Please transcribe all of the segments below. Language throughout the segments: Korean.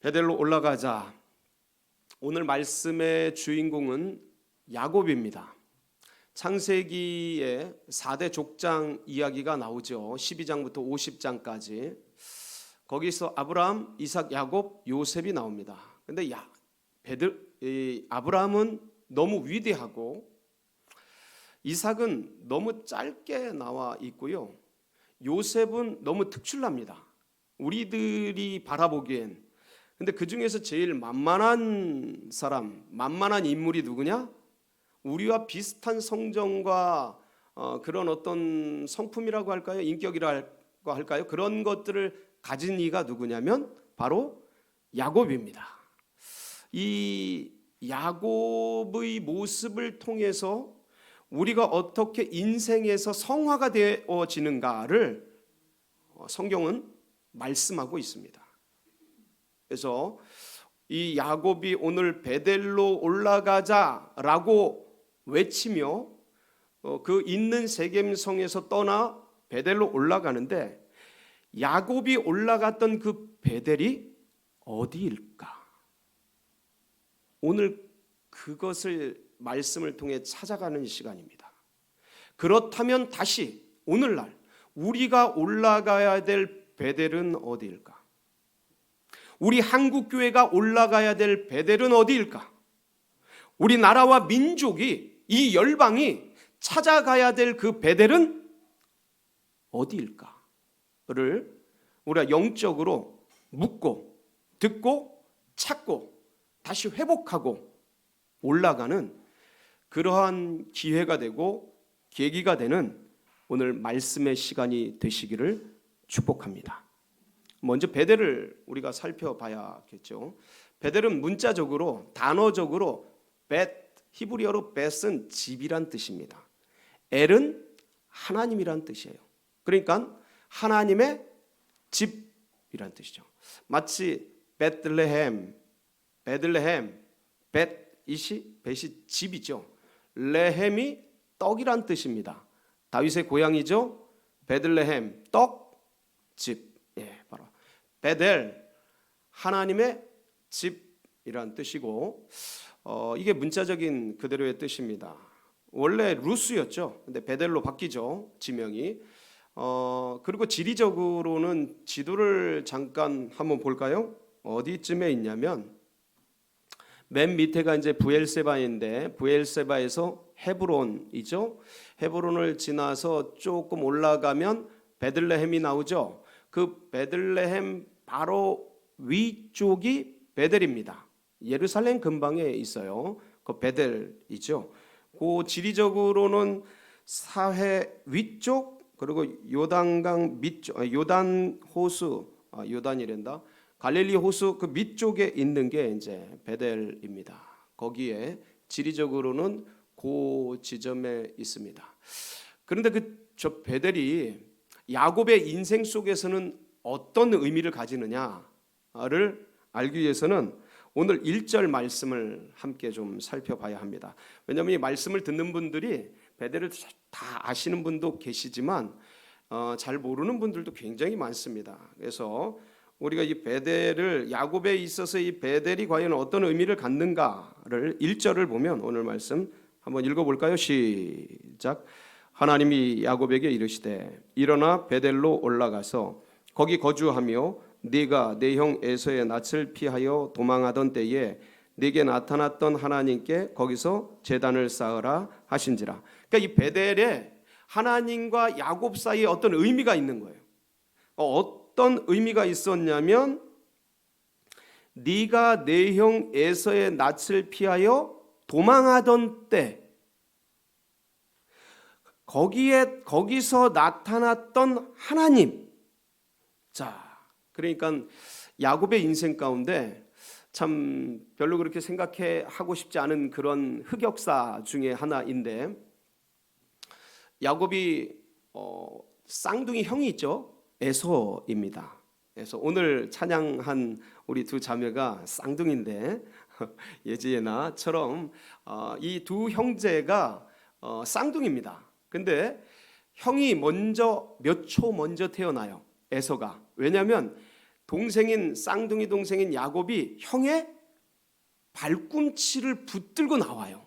베델로 올라가자. 오늘 말씀의 주인공은 야곱입니다. 창세기에 4대 족장 이야기가 나오죠. 12장부터 50장까지. 거기서 아브라함, 이삭, 야곱, 요셉이 나옵니다. 근데 아브라함은 너무 위대하고 이삭은 너무 짧게 나와 있고요. 요셉은 너무 특출납니다. 우리들이 바라보기엔. 근데 그 중에서 제일 만만한 사람, 만만한 인물이 누구냐? 우리와 비슷한 성정과 그런 어떤 성품이라고 할까요? 인격이라고 할까요? 그런 것들을 가진 이가 누구냐면 바로 야곱입니다. 이 야곱의 모습을 통해서 우리가 어떻게 인생에서 성화가 되어지는가를 성경은 말씀하고 있습니다. 그래서 이 야곱이 오늘 베델로 올라가자라고 외치며 그 있는 세겜성에서 떠나 베델로 올라가는데, 야곱이 올라갔던 그 베델이 어디일까? 오늘 그것을 말씀을 통해 찾아가는 시간입니다. 그렇다면 다시 오늘날 우리가 올라가야 될 베델은 어디일까? 우리 한국교회가 올라가야 될 베델은 어디일까? 우리 나라와 민족이, 이 열방이 찾아가야 될 그 베델은 어디일까를 우리가 영적으로 묻고 듣고 찾고 다시 회복하고 올라가는 그러한 기회가 되고 계기가 되는 오늘 말씀의 시간이 되시기를 축복합니다. 먼저 베델을 우리가 살펴봐야겠죠. 베델은 문자적으로, 단어적으로 히브리어로 벳은 집이란 뜻입니다. 엘은 하나님이란 뜻이에요. 그러니까 하나님의 집이란 뜻이죠. 마치 베들레헴, 벳이 집이죠. 레헴이 떡이란 뜻입니다. 다윗의 고향이죠. 베들레헴, 떡, 집. 바로 베델, 하나님의 집이란 뜻이고, 이게 문자적인 그대로의 뜻입니다. 원래 루스였죠. 근데 베델로 바뀌죠, 지명이. 그리고 지리적으로는 지도를 잠깐 한번 볼까요? 어디쯤에 있냐면 맨 밑에가 이제 브엘세바인데, 브엘세바에서 헤브론이죠. 헤브론을 지나서 조금 올라가면 베들레헴이 나오죠. 그 베들레헴 바로 위쪽이 베델입니다. 예루살렘 근방에 있어요. 그 베델이죠. 그 지리적으로는 사해 위쪽, 그리고 요단강 밑쪽, 요단 호수, 요단이란다. 갈릴리 호수 그 밑쪽에 있는 게 이제 베델입니다. 거기에 지리적으로는 그 지점에 있습니다. 그런데 저 베델이 야곱의 인생 속에서는 어떤 의미를 가지느냐를 알기 위해서는 오늘 1절 말씀을 함께 좀 살펴봐야 합니다. 왜냐하면 이 말씀을 듣는 분들이 베델을 다 아시는 분도 계시지만 잘 모르는 분들도 굉장히 많습니다. 그래서 우리가 이 베델을, 야곱에 있어서 이 베델이 과연 어떤 의미를 갖는가를 1절을 보면, 오늘 말씀 한번 읽어볼까요? 시작. 하나님이 야곱에게 이르시되 일어나 베델로 올라가서 거기 거주하며 네가 내 형 에서의 낯을 피하여 도망하던 때에 네게 나타났던 하나님께 거기서 제단을 쌓으라 하신지라. 그러니까 이 베델에 하나님과 야곱 사이에 어떤 의미가 있는 거예요. 어떤 의미가 있었냐면, 네가 내 형 에서의 낯을 피하여 도망하던 때, 거기서 나타났던 하나님. 자, 그러니까 야곱의 인생 가운데 참 별로 그렇게 생각하고 싶지 않은 그런 흑역사 중에 하나인데, 야곱이 쌍둥이 형이 있죠. 에서입니다. 그래서 오늘 찬양한 우리 두 자매가 쌍둥이인데 예지예나처럼 이 두 형제가 쌍둥이입니다. 근데 형이 몇 초 먼저 태어나요. 에서가. 왜냐하면 동생인 쌍둥이 동생인 야곱이 형의 발꿈치를 붙들고 나와요.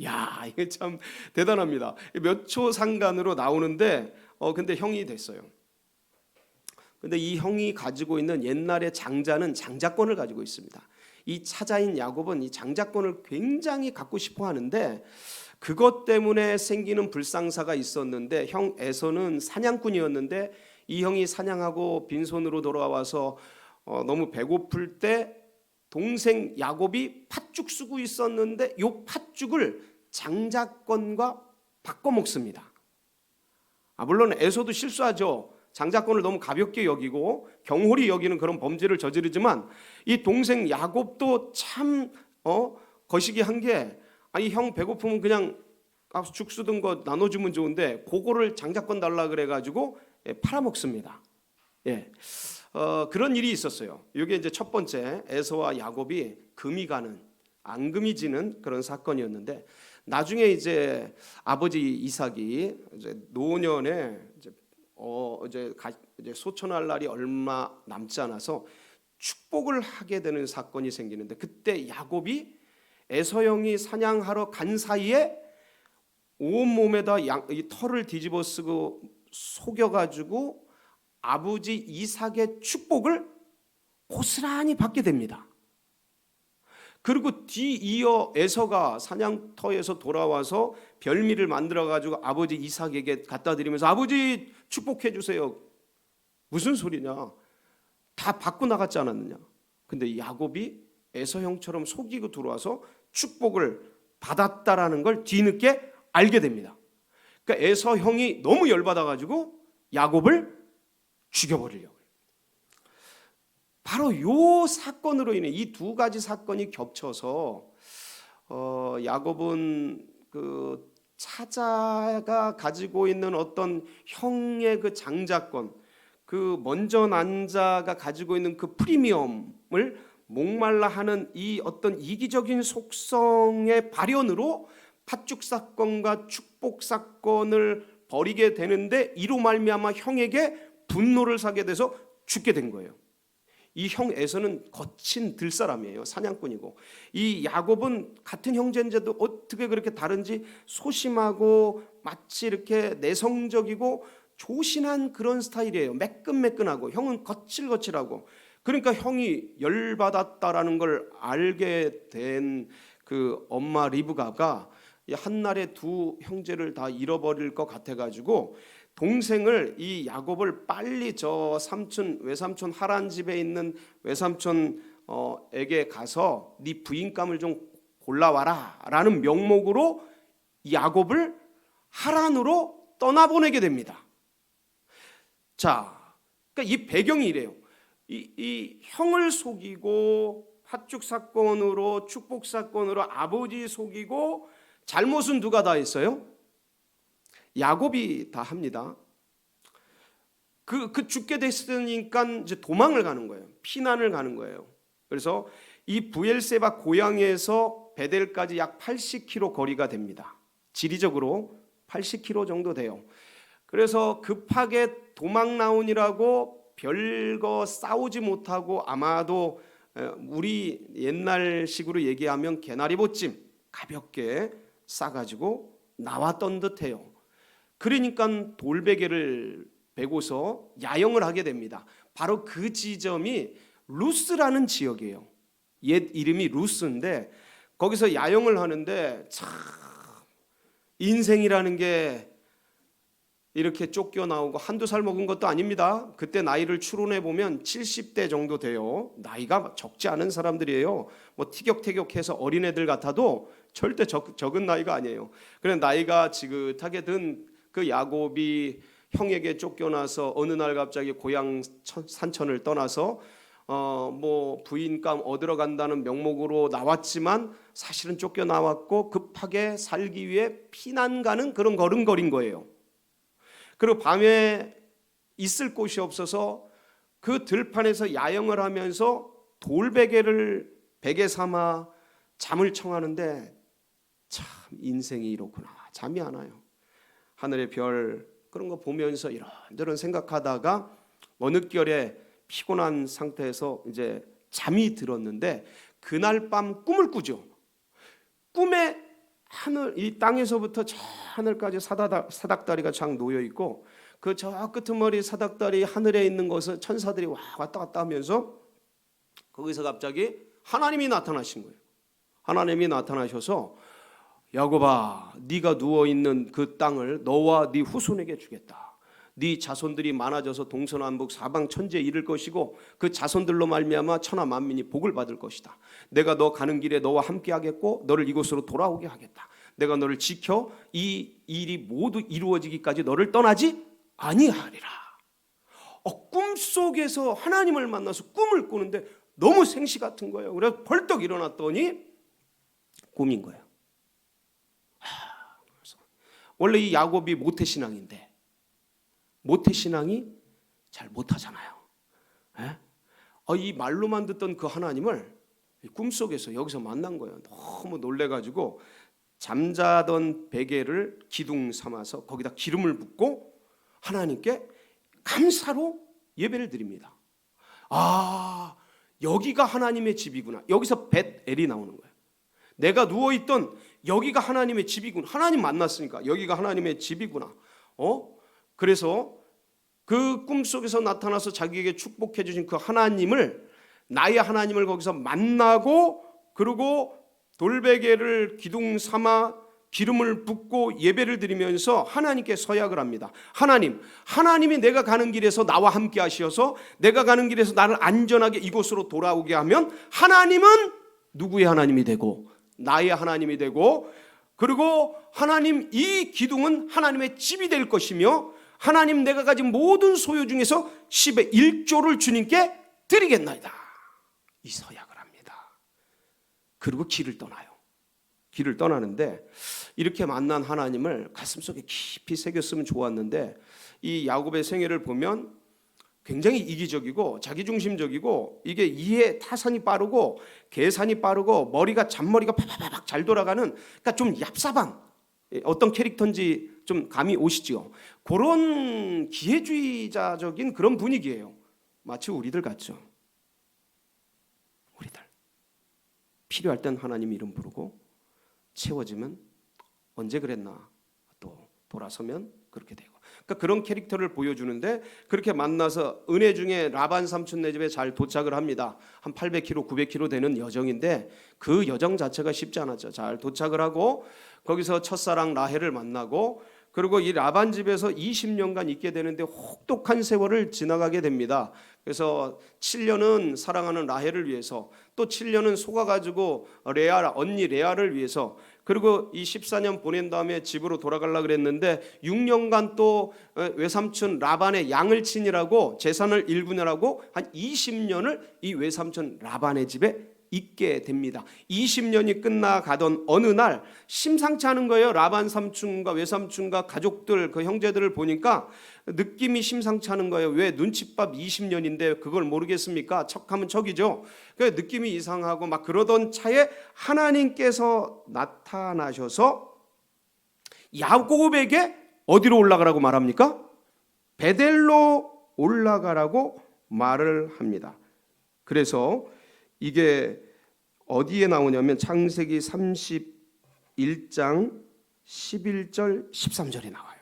야, 이게 참 대단합니다. 몇 초 상간으로 나오는데 근데 형이 됐어요. 근데 이 형이 가지고 있는 옛날의 장자는 장자권을 가지고 있습니다. 이 차자인 야곱은 이 장자권을 굉장히 갖고 싶어 하는데 그것 때문에 생기는 불상사가 있었는데 형 에서는 사냥꾼이었는데 이 형이 사냥하고 빈손으로 돌아와서 너무 배고플 때 동생 야곱이 팥죽 쓰고 있었는데 이 팥죽을 장자권과 바꿔 먹습니다. 물론 에서도 실수하죠. 장자권을 너무 가볍게 여기고 경홀히 여기는 그런 범죄를 저지르지만 이 동생 야곱도 참 거시기 한 게 아니 형 배고프면 그냥 죽 쓰던 거 나눠주면 좋은데 그거를 장자권 달라 그래가지고 팔아먹습니다. 예, 그런 일이 있었어요. 이게 이제 첫 번째 에서와 야곱이 금이 가는 앙금이 지는 그런 사건이었는데 나중에 이제 아버지 이삭이 이제 노년에 이제 소천할 날이 얼마 남지 않아서 축복을 하게 되는 사건이 생기는데 그때 야곱이 에서 형이 사냥하러 간 사이에 온몸에다 이 털을 뒤집어 쓰고 속여가지고 아버지 이삭의 축복을 고스란히 받게 됩니다. 그리고 뒤이어 에서가 사냥터에서 돌아와서 별미를 만들어가지고 아버지 이삭에게 갖다 드리면서 아버지 축복해 주세요. 무슨 소리냐? 다 받고 나갔지 않았느냐? 근데 야곱이 에서 형처럼 속이고 들어와서 축복을 받았다라는 걸 뒤늦게 알게 됩니다. 그러니까 에서 형이 너무 열받아가지고 야곱을 죽여버리려고 해요. 바로 이 사건으로 인해 이 두 가지 사건이 겹쳐서 야곱은 그 차자가 가지고 있는 어떤 형의 그 장자권, 그 먼저 난 자가 가지고 있는 그 프리미엄을 목말라 하는 이 어떤 이기적인 속성의 발현으로 팥죽 사건과 축복 사건을 벌이게 되는데 이로 말미암아 형에게 분노를 사게 돼서 죽게 된 거예요. 이 형 에서는 거친 들사람이에요. 사냥꾼이고 이 야곱은 같은 형제인데도 어떻게 그렇게 다른지 소심하고 마치 이렇게 내성적이고 조신한 그런 스타일이에요. 매끈매끈하고 형은 거칠거칠하고 그러니까 형이 열받았다라는 걸 알게 된 그 엄마 리브가가 한날에 두 형제를 다 잃어버릴 것 같아가지고 동생을 이 야곱을 빨리 저 삼촌 외삼촌 하란 집에 있는 외삼촌에게 가서 네 부인감을 좀 골라와라라는 명목으로 야곱을 하란으로 떠나보내게 됩니다. 자, 그러니까 이 배경이 이래요. 이 형을 속이고 팥죽 사건으로 축복 사건으로 아버지 속이고 잘못은 누가 다 했어요? 야곱이 다 합니다. 그 죽게 됐으니까 이제 도망을 가는 거예요. 피난을 가는 거예요. 그래서 이 브엘세바 고향에서 베델까지 약 80km 거리가 됩니다. 지리적으로 80km 정도 돼요. 그래서 급하게 도망 나오니라고 별거 싸우지 못하고 아마도 우리 옛날식으로 얘기하면 개나리보찜 가볍게 싸가지고 나왔던 듯해요. 그러니까 돌베개를 베고서 야영을 하게 됩니다. 바로 그 지점이 루스라는 지역이에요. 옛 이름이 루스인데 거기서 야영을 하는데 참 인생이라는 게 이렇게 쫓겨나오고 한두 살 먹은 것도 아닙니다. 그때 나이를 추론해 보면 70대 정도 돼요. 나이가 적지 않은 사람들이에요. 뭐 티격태격해서 어린애들 같아도 절대 적은 나이가 아니에요. 그래 나이가 지긋하게 든 그 야곱이 형에게 쫓겨나서 어느 날 갑자기 고향 산천을 떠나서 뭐 부인감 얻으러 간다는 명목으로 나왔지만 사실은 쫓겨나왔고 급하게 살기 위해 피난 가는 그런 걸음걸인 거예요. 그리고 밤에 있을 곳이 없어서 그 들판에서 야영을 하면서 돌베개를 베개 삼아 잠을 청하는데 참 인생이 이렇구나. 잠이 안 와요. 하늘의 별 그런 거 보면서 이런저런 생각하다가 어느 결에 피곤한 상태에서 이제 잠이 들었는데 그날 밤 꿈을 꾸죠. 꿈에 이 땅에서부터 저 하늘까지 사닥다리가 쫙 놓여 있고 그 저 끄트머리 사닥다리 하늘에 있는 것을 천사들이 왔다 갔다 하면서 거기서 갑자기 하나님이 나타나신 거예요. 하나님이 나타나셔서 야곱아, 네가 누워 있는 그 땅을 너와 네 후손에게 주겠다. 네 자손들이 많아져서 동서남북 사방 천지에 이를 것이고 그 자손들로 말미암아 천하 만민이 복을 받을 것이다. 내가 너 가는 길에 너와 함께 하겠고 너를 이곳으로 돌아오게 하겠다. 내가 너를 지켜 이 일이 모두 이루어지기까지 너를 떠나지 아니하리라. 꿈속에서 하나님을 만나서 꿈을 꾸는데 너무 생시 같은 거예요. 그래서 벌떡 일어났더니 꿈인 거예요. 원래 이 야곱이 모태신앙인데 모태신앙이 잘 못하잖아요. 이 말로만 듣던 그 하나님을 꿈속에서 여기서 만난 거예요. 너무 놀래가지고 잠자던 베개를 기둥 삼아서 거기다 기름을 붓고 하나님께 감사로 예배를 드립니다. 여기가 하나님의 집이구나. 여기서 벳엘이 나오는 거예요. 내가 누워있던 여기가 하나님의 집이구나. 하나님 만났으니까 여기가 하나님의 집이구나. 그래서 그 꿈속에서 나타나서 자기에게 축복해 주신 그 하나님을, 나의 하나님을 거기서 만나고, 그리고 돌베개를 기둥 삼아 기름을 붓고 예배를 드리면서 하나님께 서약을 합니다. 하나님이 내가 가는 길에서 나와 함께 하시어서 내가 가는 길에서 나를 안전하게 이곳으로 돌아오게 하면 하나님은 누구의 하나님이 되고 나의 하나님이 되고, 그리고 하나님 이 기둥은 하나님의 집이 될 것이며 하나님 내가 가진 모든 소유 중에서 10의 1조를 주님께 드리겠나이다. 이 서약을 합니다. 그리고 길을 떠나요. 길을 떠나는데 이렇게 만난 하나님을 가슴속에 깊이 새겼으면 좋았는데 이 야곱의 생애를 보면 굉장히 이기적이고 자기중심적이고 이게 이해 타산이 빠르고 계산이 빠르고 잔머리가 파파박 잘 돌아가는, 그러니까 좀 얍삽한 어떤 캐릭터인지 좀 감이 오시죠. 그런 기회주의자적인 그런 분위기예요. 마치 우리들 같죠. 우리들 필요할 땐 하나님 이름 부르고 채워지면 언제 그랬나 또 돌아서면 그렇게 되고, 그러니까 그런 캐릭터를 보여주는데 그렇게 만나서 은혜 중에 라반 삼촌네 집에 잘 도착을 합니다. 한 800km, 900km 되는 여정인데 그 여정 자체가 쉽지 않았죠. 잘 도착을 하고 거기서 첫사랑 라헬을 만나고, 그리고 이 라반 집에서 20년간 있게 되는데 혹독한 세월을 지나가게 됩니다. 그래서 7년은 사랑하는 라헬을 위해서, 또 7년은 속아가지고 언니 레아를 위해서, 그리고 이 14년 보낸 다음에 집으로 돌아가려고 그랬는데 6년간 또 외삼촌 라반의 양을 치니라고 재산을 일분하라고 한 20년을 이 외삼촌 라반의 집에 있게 됩니다. 20년이 끝나가던 어느 날 심상치 않은 거예요. 라반 삼촌과 외삼촌과 가족들, 그 형제들을 보니까 느낌이 심상치 않은 거예요. 왜? 눈칫밥 20년인데 그걸 모르겠습니까? 척하면 척이죠. 그 느낌이 이상하고 막 그러던 차에 하나님께서 나타나셔서 야곱에게 어디로 올라가라고 말합니까? 베델로 올라가라고 말을 합니다. 그래서 이게 어디에 나오냐면 창세기 31장 11절 13절에 나와요.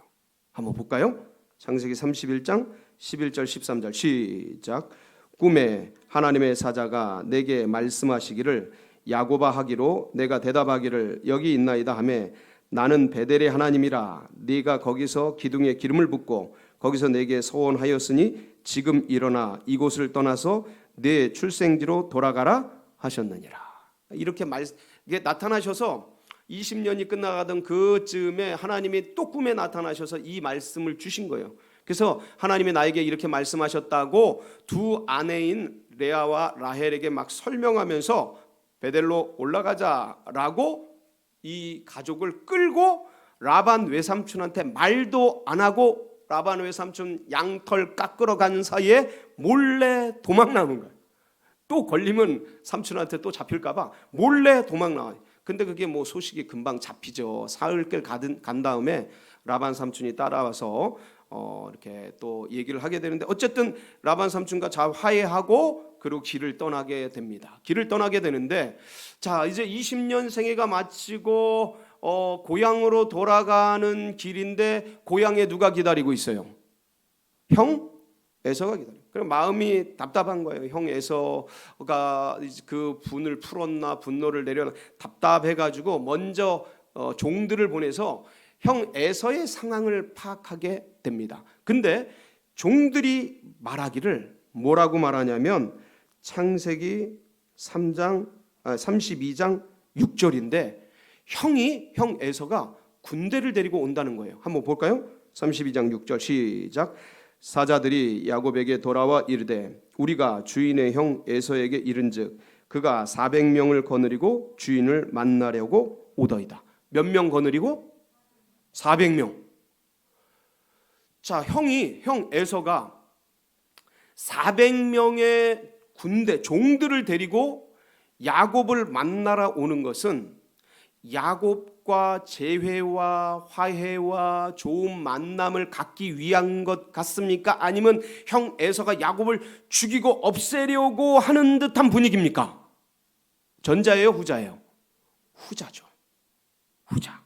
한번 볼까요? 창세기 31장 11절 13절 시작. 꿈에 하나님의 사자가 내게 말씀하시기를 야곱아 하기로 내가 대답하기를 여기 있나이다 하매 나는 베델의 하나님이라. 네가 거기서 기둥에 기름을 붓고 거기서 내게 서원하였으니 지금 일어나 이곳을 떠나서 내 출생지로 돌아가라 하셨느니라. 이렇게 이게 나타나셔서 20년이 끝나가던 그쯤에 하나님이 또 꿈에 나타나셔서 이 말씀을 주신 거예요. 그래서 하나님이 나에게 이렇게 말씀하셨다고 두 아내인 레아와 라헬에게 막 설명하면서 베델로 올라가자라고 이 가족을 끌고 라반 외삼촌한테 말도 안 하고 라반 외삼촌 양털 깎으러 가는 사이에 몰래 도망 나오는 거예요. 또 걸리면 삼촌한테 또 잡힐까 봐 몰래 도망 나와요. 근데 그게 뭐 소식이 금방 잡히죠. 사흘길 간 다음에 라반 삼촌이 따라와서 이렇게 또 얘기를 하게 되는데, 어쨌든 라반 삼촌과 잘 화해하고 그리고 길을 떠나게 됩니다. 길을 떠나게 되는데, 자 이제 20년 생애가 마치고 고향으로 돌아가는 길인데, 고향에 누가 기다리고 있어요? 형 에서가 기다려. 그럼 마음이 답답한 거예요. 형 에서가 그 분을 풀었나 분노를 내려나 답답해가지고 먼저 종들을 보내서 형 에서의 상황을 파악하게 됩니다. 근데 종들이 말하기를 뭐라고 말하냐면, 창세기 32장 6절인데 형 에서가 군대를 데리고 온다는 거예요. 한번 볼까요? 32장 6절 시작. 사자들이 야곱에게 돌아와 이르되 우리가 주인의 형 에서에게 이른즉 그가 400명을 거느리고 주인을 만나려고 오더이다. 몇 명 거느리고? 400명. 자, 형 에서가 400명의 군대 종들을 데리고 야곱을 만나러 오는 것은 야곱과 재회와 화해와 좋은 만남을 갖기 위한 것 같습니까? 아니면 형 에서가 야곱을 죽이고 없애려고 하는 듯한 분위기입니까? 전자예요, 후자예요? 후자죠. 후자.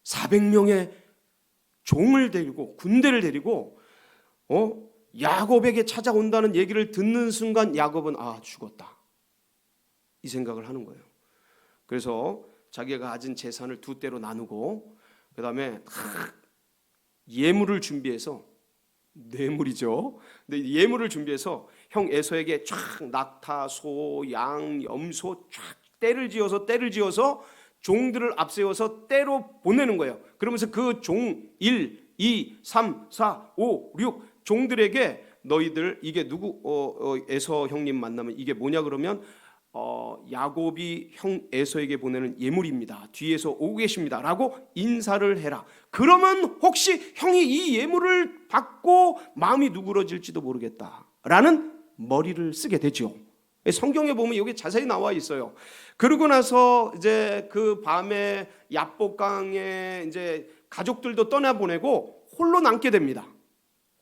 400명의 종을 데리고 군대를 데리고 야곱에게 찾아온다는 얘기를 듣는 순간 야곱은 죽었다, 이 생각을 하는 거예요. 그래서 자기가 가진 재산을 두 대로 나누고 그 다음에 예물을 준비해서, 뇌물이죠. 근데 예물을 준비해서 형 에서에게 쫙 낙타, 소, 양, 염소 쫙 떼를 지어서 종들을 앞세워서 떼로 보내는 거예요. 그러면서 그 종 1, 2, 3, 4, 5, 6 종들에게 너희들 이게 누구 에서 형님 만나면 이게 뭐냐 그러면 야곱이 형 에서에게 보내는 예물입니다. 뒤에서 오고 계십니다. 라고 인사를 해라. 그러면 혹시 형이 이 예물을 받고 마음이 누그러질지도 모르겠다 라는 머리를 쓰게 되죠. 성경에 보면 여기 자세히 나와 있어요. 그러고 나서 이제 그 밤에 야복강에 이제 가족들도 떠나보내고 홀로 남게 됩니다.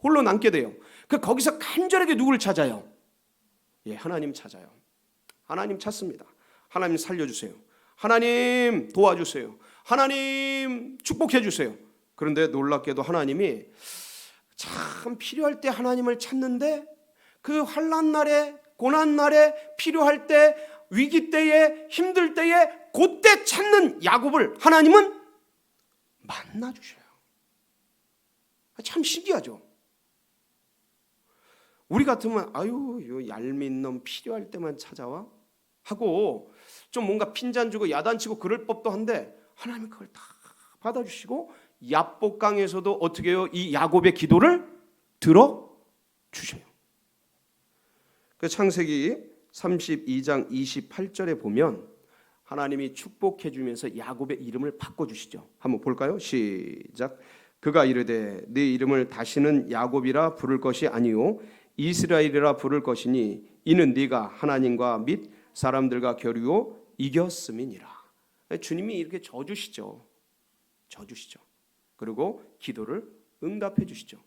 홀로 남게 돼요. 거기서 간절하게 누구를 찾아요? 하나님 찾아요. 하나님 찾습니다. 하나님 살려주세요. 하나님 도와주세요. 하나님 축복해 주세요. 그런데 놀랍게도 하나님이 참 필요할 때 하나님을 찾는데, 그 환난 날에 고난 날에 필요할 때 위기 때에 힘들 때에 그때 찾는 야곱을 하나님은 만나 주셔요. 참 신기하죠. 우리 같으면 요 얄민 놈 필요할 때만 찾아와 하고 좀 뭔가 핀잔 주고 야단치고 그럴 법도 한데, 하나님이 그걸 다 받아주시고 야복강에서도 어떻게 해요? 이 야곱의 기도를 들어주셔요. 그 창세기 32장 28절에 보면 하나님이 축복해 주면서 야곱의 이름을 바꿔주시죠. 한번 볼까요? 시작. 그가 이르되 네 이름을 다시는 야곱이라 부를 것이 아니요 이스라엘이라 부를 것이니 이는 네가 하나님과 및 사람들과 겨루어 이겼음이니라. 주님이 이렇게 져주시죠. 그리고 기도를 응답해 주시죠.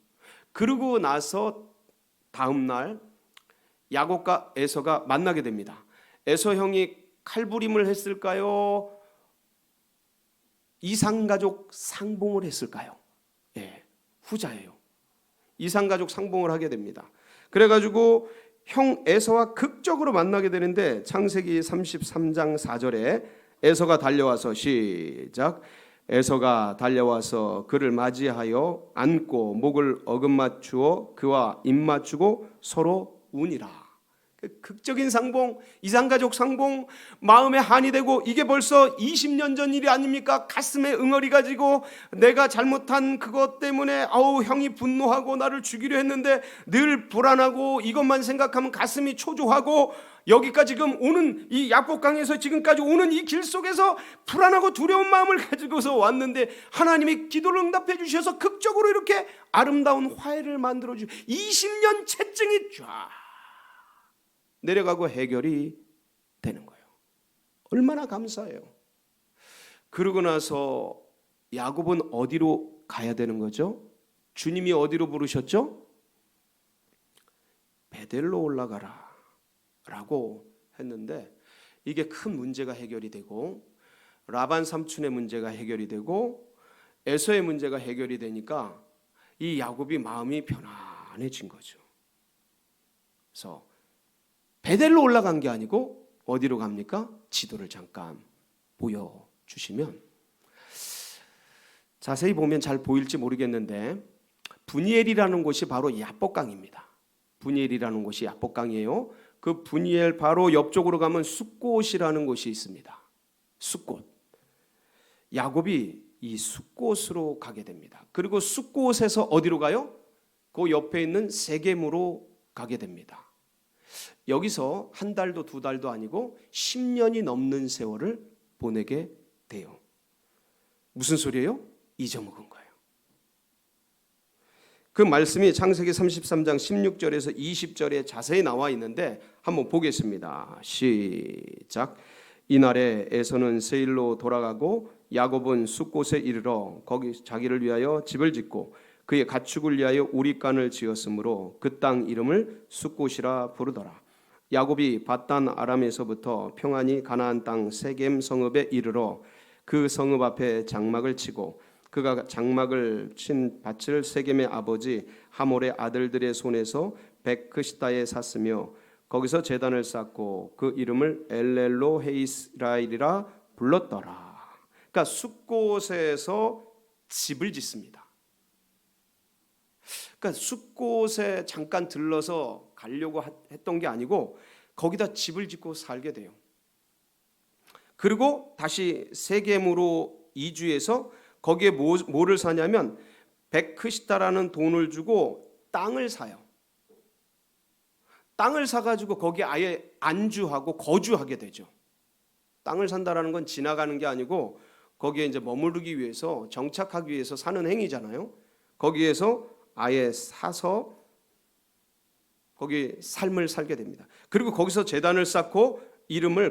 그러고 나서 다음 날 야곱과 에서가 만나게 됩니다. 에서 형이 칼부림을 했을까요? 이상가족 상봉을 했을까요? 후자예요. 이상가족 상봉을 하게 됩니다. 그래가지고 형 에서와 극적으로 만나게 되는데, 창세기 33장 4절에 에서가 달려와서 시작. 에서가 달려와서 그를 맞이하여 안고 목을 어긋맞추어 그와 입맞추고 서로 우니라. 극적인 상봉, 이상가족 상봉, 마음에 한이 되고, 이게 벌써 20년 전 일이 아닙니까? 가슴에 응어리가 지고 내가 잘못한 그것 때문에 형이 분노하고 나를 죽이려 했는데 늘 불안하고 이것만 생각하면 가슴이 초조하고, 여기까지 지금 오는 이 야복강에서 지금까지 오는 이 길 속에서 불안하고 두려운 마음을 가지고서 왔는데 하나님이 기도를 응답해 주셔서 극적으로 이렇게 아름다운 화해를 만들어 주시고 20년 채증이 쫙 내려가고 해결이 되는 거예요. 얼마나 감사해요. 그러고 나서 야곱은 어디로 가야 되는 거죠? 주님이 어디로 부르셨죠? 베델로 올라가라 라고 했는데, 이게 큰 문제가 해결이 되고 라반 삼촌의 문제가 해결이 되고 에서의 문제가 해결이 되니까 이 야곱이 마음이 편안해진 거죠. 그래서 베델로 올라간 게 아니고 어디로 갑니까? 지도를 잠깐 보여주시면 자세히 보면 잘 보일지 모르겠는데, 분이엘이라는 곳이 바로 야복강입니다. 분이엘이라는 곳이 야복강이에요. 그 분이엘 바로 옆쪽으로 가면 숫곳이라는 곳이 있습니다. 숫곳. 야곱이 이 숫곳으로 가게 됩니다. 그리고 숫곳에서 어디로 가요? 그 옆에 있는 세겜으로 가게 됩니다. 여기서 한 달도 두 달도 아니고 10년이 넘는 세월을 보내게 돼요. 무슨 소리예요? 잊어먹은 거예요. 그 말씀이 창세기 33장 16절에서 20절에 자세히 나와 있는데 한번 보겠습니다. 시작. 이날에 에서는 세일로 돌아가고 야곱은 숫곳에 이르러 거기 자기를 위하여 집을 짓고 그의 가축을 위하여 우리간을 지었으므로 그 땅 이름을 숫곳이라 부르더라. 야곱이 밧단 아람에서부터 평안히 가나안 땅 세겜 성읍에 이르러 그 성읍 앞에 장막을 치고 그가 장막을 친 밭을 세겜의 아버지 하몰의 아들들의 손에서 베크시다에 샀으며 거기서 제단을 쌓고 그 이름을 엘렐로 헤이스라엘이라 불렀더라. 그러니까 숫곳에서 집을 짓습니다. 그러니까 숫곳에 잠깐 들러서 가려고 했던 게 아니고 거기다 집을 짓고 살게 돼요. 그리고 다시 세겜으로 이주해서 거기에 뭐를 사냐면 베크시다라는 돈을 주고 땅을 사요. 땅을 사가지고 거기에 아예 안주하고 거주하게 되죠. 땅을 산다라는 건 지나가는 게 아니고 거기에 이제 머무르기 위해서, 정착하기 위해서 사는 행위잖아요. 거기에서 아예 사서 거기 삶을 살게 됩니다. 그리고 거기서 제단을 쌓고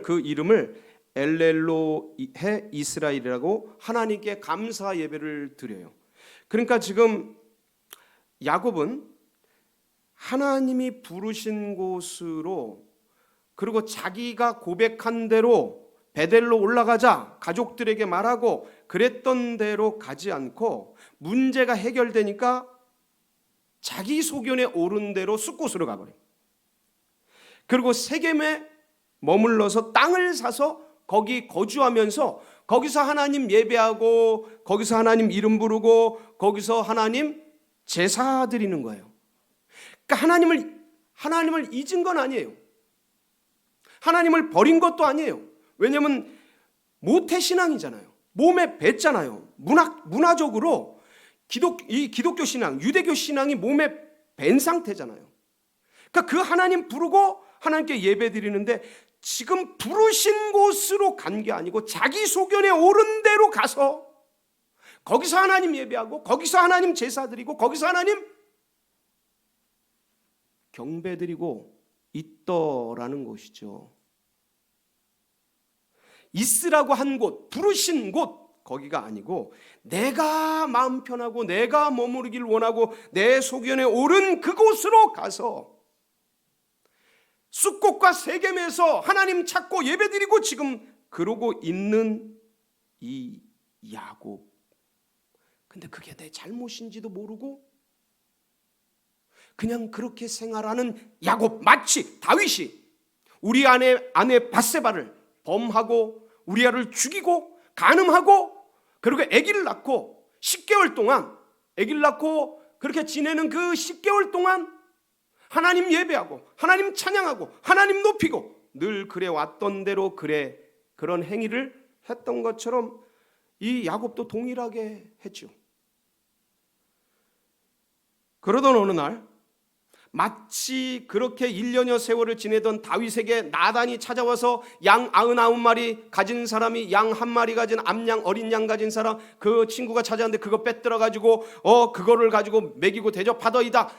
그 이름을 엘렐로헤 이스라엘이라고 하나님께 감사 예배를 드려요. 그러니까 지금 야곱은 하나님이 부르신 곳으로, 그리고 자기가 고백한 대로 베델로 올라가자 가족들에게 말하고 그랬던 대로 가지 않고 문제가 해결되니까 자기 소견에 오른 대로 숫곳으로 가버려요. 그리고 세겜에 머물러서 땅을 사서 거기 거주하면서 거기서 하나님 예배하고 거기서 하나님 이름 부르고 거기서 하나님 제사 드리는 거예요. 그러니까 하나님을 잊은 건 아니에요. 하나님을 버린 것도 아니에요. 왜냐하면 모태신앙이잖아요. 몸에 뱄잖아요. 문화적으로 기독교 신앙, 유대교 신앙이 몸에 밴 상태잖아요. 그러니까 그 하나님 부르고 하나님께 예배 드리는데 지금 부르신 곳으로 간 게 아니고 자기 소견에 오른 대로 가서 거기서 하나님 예배하고 거기서 하나님 제사 드리고 거기서 하나님 경배 드리고 있더라는 것이죠. 있으라고 한 곳, 부르신 곳, 거기가 아니고 내가 마음 편하고 내가 머무르길 원하고 내 소견에 오른 그곳으로 가서 숫곳과 세겜에서 하나님 찾고 예배드리고 지금 그러고 있는 이 야곱. 근데 그게 내 잘못인지도 모르고 그냥 그렇게 생활하는 야곱. 마치 다윗이 우리 아내 밧세바를 범하고 우리아를 죽이고 간음하고 그리고 아기를 낳고 10개월 동안 아기를 낳고 그렇게 지내는 그 10개월 동안 하나님 예배하고 하나님 찬양하고 하나님 높이고 늘 그래 왔던 대로 그런 행위를 했던 것처럼 이 야곱도 동일하게 했죠. 그러던 어느 날 마치 그렇게 1년여 세월을 지내던 다윗에게 나단이 찾아와서 양 99마리 가진 사람이 양 1마리 가진 암양 어린 양 가진 사람, 그 친구가 찾아왔는데 그거 빼들어 가지고 그거를 가지고 먹이고 대접하더이다.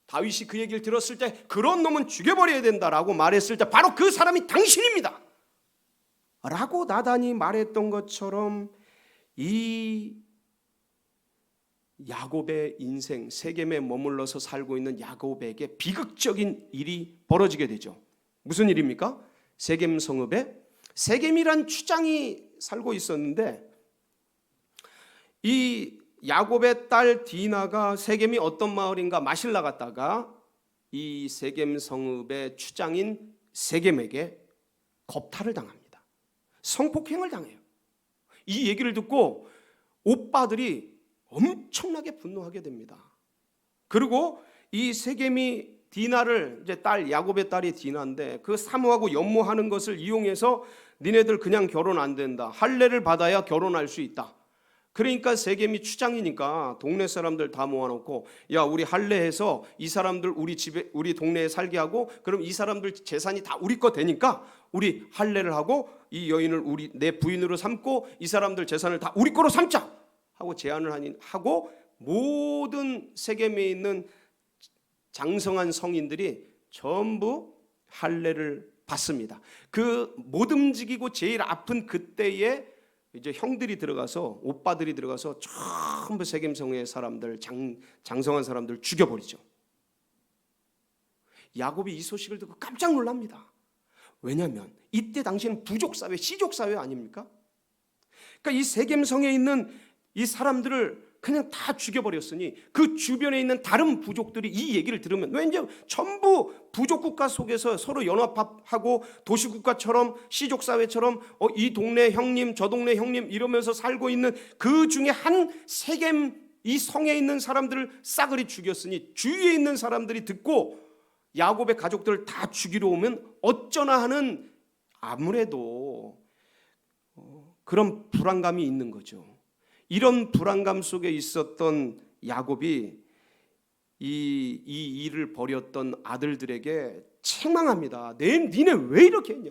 다윗이 그 얘기를 들었을 때 그런 놈은 죽여버려야 된다라고 말했을 때 바로 그 사람이 당신입니다 라고 나단이 말했던 것처럼 이 야곱의 인생, 세겜에 머물러서 살고 있는 야곱에게 비극적인 일이 벌어지게 되죠. 무슨 일입니까? 세겜 성읍에 세겜이란 추장이 살고 있었는데, 이 야곱의 딸 디나가 세겜이 어떤 마을인가 마실 나갔다가 이 세겜 성읍의 추장인 세겜에게 겁탈을 당합니다. 성폭행을 당해요. 이 얘기를 듣고 오빠들이 엄청나게 분노하게 됩니다. 그리고 이 세겜이 디나를, 이제 딸 야곱의 딸이 디나인데, 그 사모하고 연모하는 것을 이용해서 니네들 그냥 결혼 안 된다, 할례를 받아야 결혼할 수 있다. 그러니까 세겜이 추장이니까 동네 사람들 다 모아놓고, 야, 우리 할례해서 이 사람들 우리 집에, 우리 동네에 살게 하고, 그럼 이 사람들 재산이 다 우리 거 되니까 우리 할례를 하고 이 여인을 우리 내 부인으로 삼고 이 사람들 재산을 다 우리 거로 삼자 하고 제안을 하고, 모든 세겜에 있는 장성한 성인들이 전부 할례를 받습니다. 그 못 움직이고 제일 아픈 그때에 이제 형들이 들어가서, 오빠들이 들어가서 전부 세겜 성의 사람들, 장성한 사람들 죽여버리죠. 야곱이 이 소식을 듣고 깜짝 놀랍니다. 왜냐하면 이때 당시에는 부족사회, 시족사회 아닙니까? 그러니까 이 세겜 성에 있는 이 사람들을 그냥 다 죽여버렸으니 그 주변에 있는 다른 부족들이 이 얘기를 들으면, 왠지 전부 부족국가 속에서 서로 연합하고 도시국가처럼 시족사회처럼 이 동네 형님 저 동네 형님 이러면서 살고 있는 그 중에 한 세겜 이 성에 있는 사람들을 싸그리 죽였으니 주위에 있는 사람들이 듣고 야곱의 가족들을 다 죽이러 오면 어쩌나 하는, 아무래도 그런 불안감이 있는 거죠. 이런 불안감 속에 있었던 야곱이 이 일을 벌였던 아들들에게 책망합니다. 니네 왜 이렇게 했냐?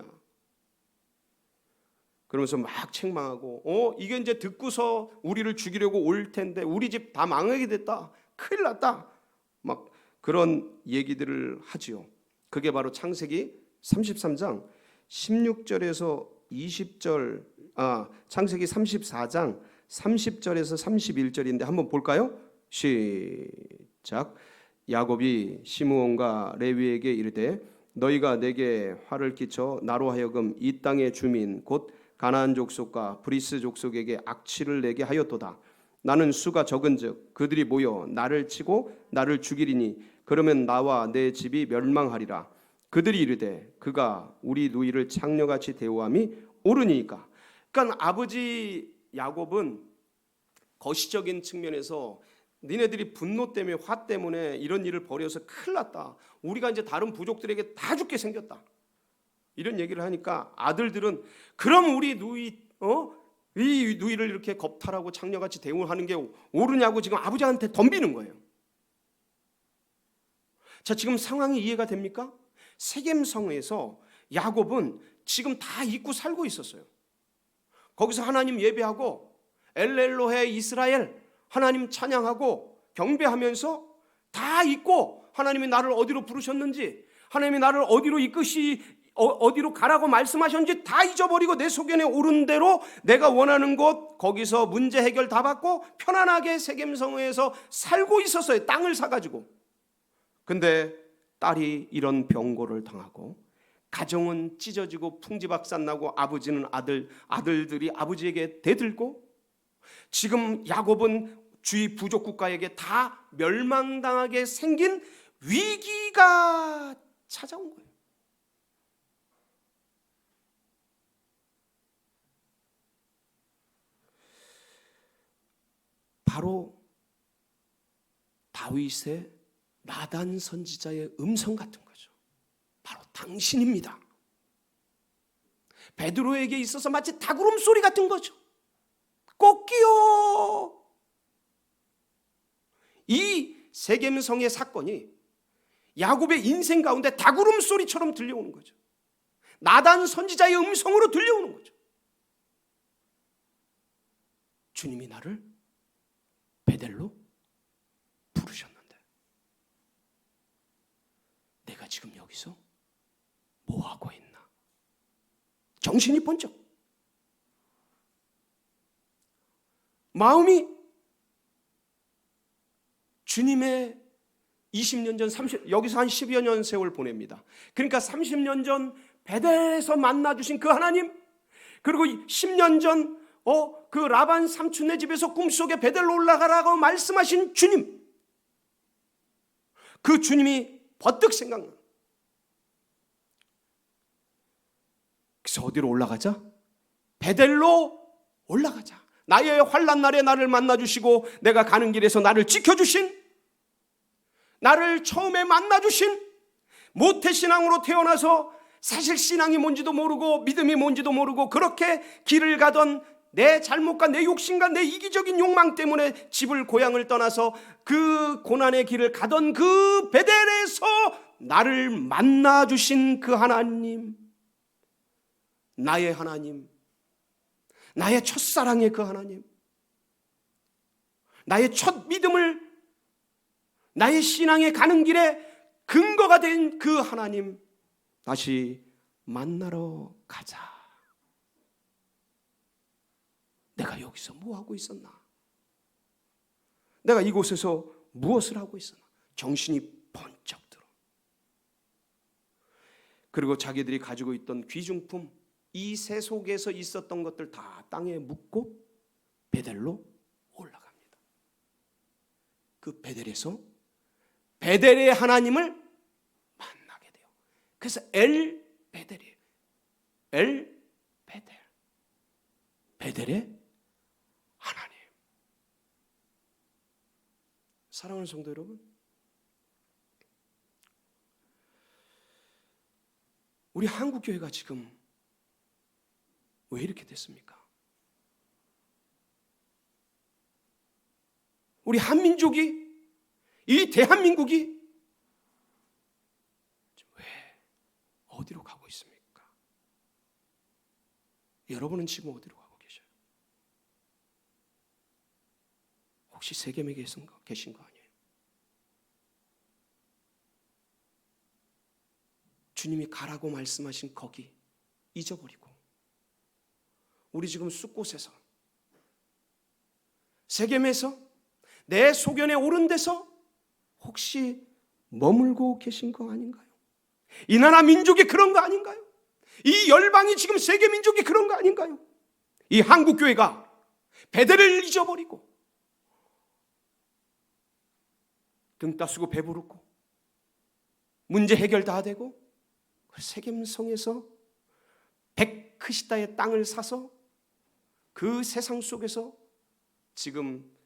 그러면서 막 책망하고, 이게 이제 듣고서 우리를 죽이려고 올 텐데 우리 집 다 망하게 됐다, 큰일 났다, 막 그런 얘기들을 하지요. 그게 바로 창세기 33장 16절에서 20절, 창세기 34장 30절에서 31절인데 한번 볼까요? 시작. 야곱이 시므온과 레위에게 이르되 너희가 내게 화를 끼쳐 나로 하여금 이 땅의 주민 곧 가나안 족속과 브리스 족속에게 악취를 내게 하였도다. 나는 수가 적은즉 그들이 모여 나를 치고 나를 죽이리니 그러면 나와 내 집이 멸망하리라. 그들이 이르되 그가 우리 누이를 창녀같이 대우함이 옳으니까. 그러니까 아버지 야곱은 거시적인 측면에서 니네들이 분노 때문에, 화 때문에 이런 일을 벌여서 큰일 났다, 우리가 이제 다른 부족들에게 다 죽게 생겼다, 이런 얘기를 하니까 아들들은 그럼 우리 누이 이 누이를 이렇게 겁탈하고 창녀같이 대우하는 게 옳으냐고 지금 아버지한테 덤비는 거예요. 자, 지금 상황이 이해가 됩니까? 세겜 성에서 야곱은 지금 다 잊고 살고 있었어요. 거기서 하나님 예배하고 엘렐로헤 이스라엘 하나님 찬양하고 경배하면서 다 잊고, 하나님이 나를 어디로 부르셨는지, 하나님이 나를 어디로 어디로 가라고 말씀하셨는지 다 잊어버리고 내 소견에 오른 대로 내가 원하는 곳 거기서 문제 해결 다 받고 편안하게 세겜 성에서 살고 있었어요. 땅을 사가지고. 근데 딸이 이런 병고를 당하고 가정은 찢어지고 풍지박산나고 아버지는 아들들이 아버지에게 대들고, 지금 야곱은 주위 부족 국가에게 다 멸망당하게 생긴 위기가 찾아온 거예요. 바로 다윗의 나단 선지자의 음성 같은 거죠. 바로 당신입니다. 베드로에게 있어서 마치 닭울음 소리 같은 거죠. 꼭기요. 이 세겜성의 사건이 야곱의 인생 가운데 닭울음 소리처럼 들려오는 거죠. 나단 선지자의 음성으로 들려오는 거죠. 주님이 나를 베델로 부르셨는데 내가 지금 여기서 뭐 하고 있나? 정신이 번쩍, 마음이 주님의 20년 전, 30, 여기서 한 10여 년 세월 보냅니다. 그러니까 30년 전 베델에서 만나주신 그 하나님, 그리고 10년 전 그 라반 삼촌네 집에서 꿈속에 베델로 올라가라고 말씀하신 주님, 그 주님이 버뜩 생각나. 그래서 어디로 올라가자? 베델로 올라가자. 나의 환난 날에 나를 만나주시고 내가 가는 길에서 나를 지켜주신, 나를 처음에 만나주신, 모태신앙으로 태어나서 사실 신앙이 뭔지도 모르고 믿음이 뭔지도 모르고 그렇게 길을 가던 내 잘못과 내 욕심과 내 이기적인 욕망 때문에 집을 고향을 떠나서 그 고난의 길을 가던 그 베델에서 나를 만나주신 그 하나님, 나의 하나님, 나의 첫사랑의 그 하나님, 나의 첫 믿음을, 나의 신앙에 가는 길에 근거가 된 그 하나님 다시 만나러 가자. 내가 여기서 뭐 하고 있었나? 내가 이곳에서 무엇을 하고 있었나? 정신이 번쩍 들어. 그리고 자기들이 가지고 있던 귀중품, 이 새 속에서 있었던 것들 다 땅에 묻고 베델로 올라갑니다. 그 베델에서 베델의 하나님을 만나게 돼요. 그래서 엘 베델이에요. 엘 베델. 베델의 하나님. 사랑하는 성도 여러분, 우리 한국 교회가 지금 왜 이렇게 됐습니까? 우리 한민족이, 이 대한민국이 왜 어디로 가고 있습니까? 여러분은 지금 어디로 가고 계셔요? 혹시 세겜에 계신 거 아니에요? 주님이 가라고 말씀하신 거기 잊어버리고 우리 지금 숲곳에서, 세겜에서, 내 소견에 오른 데서 혹시 머물고 계신 거 아닌가요? 이 나라 민족이 그런 거 아닌가요? 이 열방이 지금 세계 민족이 그런 거 아닌가요? 이 한국교회가 베델을 잊어버리고 등 따쓰고 배부르고 문제 해결 다 되고 세겜성에서 백크시다의 땅을 사서 그 세상 속에서 지금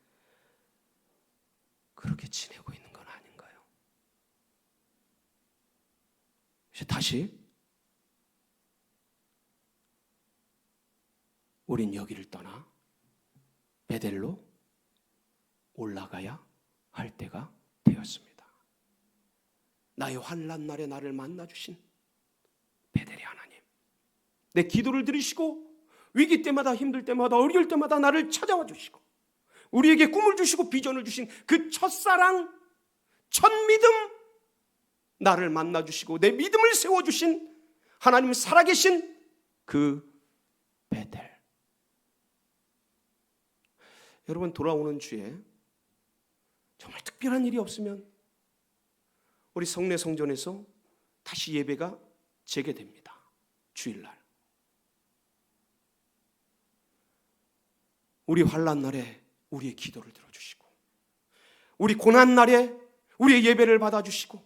그렇게 지내고 있는 건 아닌가요? 이제 다시 우린 여기를 떠나 베델로 올라가야 할 때가 되었습니다. 나의 환난 날에 나를 만나주신 베델의 하나님, 내 기도를 들으시고 위기 때마다, 힘들 때마다, 어려울 때마다 나를 찾아와 주시고 우리에게 꿈을 주시고 비전을 주신 그 첫사랑, 첫 믿음, 나를 만나주시고 내 믿음을 세워주신 하나님 살아계신 그 베델. 여러분, 돌아오는 주에 정말 특별한 일이 없으면 우리 성내 성전에서 다시 예배가 재개됩니다. 주일날. 우리 환난 날에 우리의 기도를 들어주시고, 우리 고난 날에 우리의 예배를 받아주시고,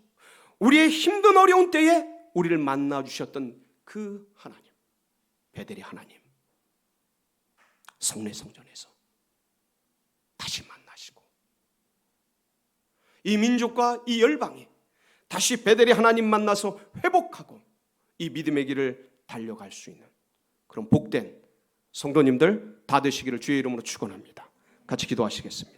우리의 힘든 어려운 때에 우리를 만나주셨던 그 하나님, 베델의 하나님, 성내 성전에서 다시 만나시고 이 민족과 이 열방이 다시 베델의 하나님 만나서 회복하고 이 믿음의 길을 달려갈 수 있는 그런 복된 성도님들 다 되시기를 주의 이름으로 축원합니다. 같이 기도하시겠습니다.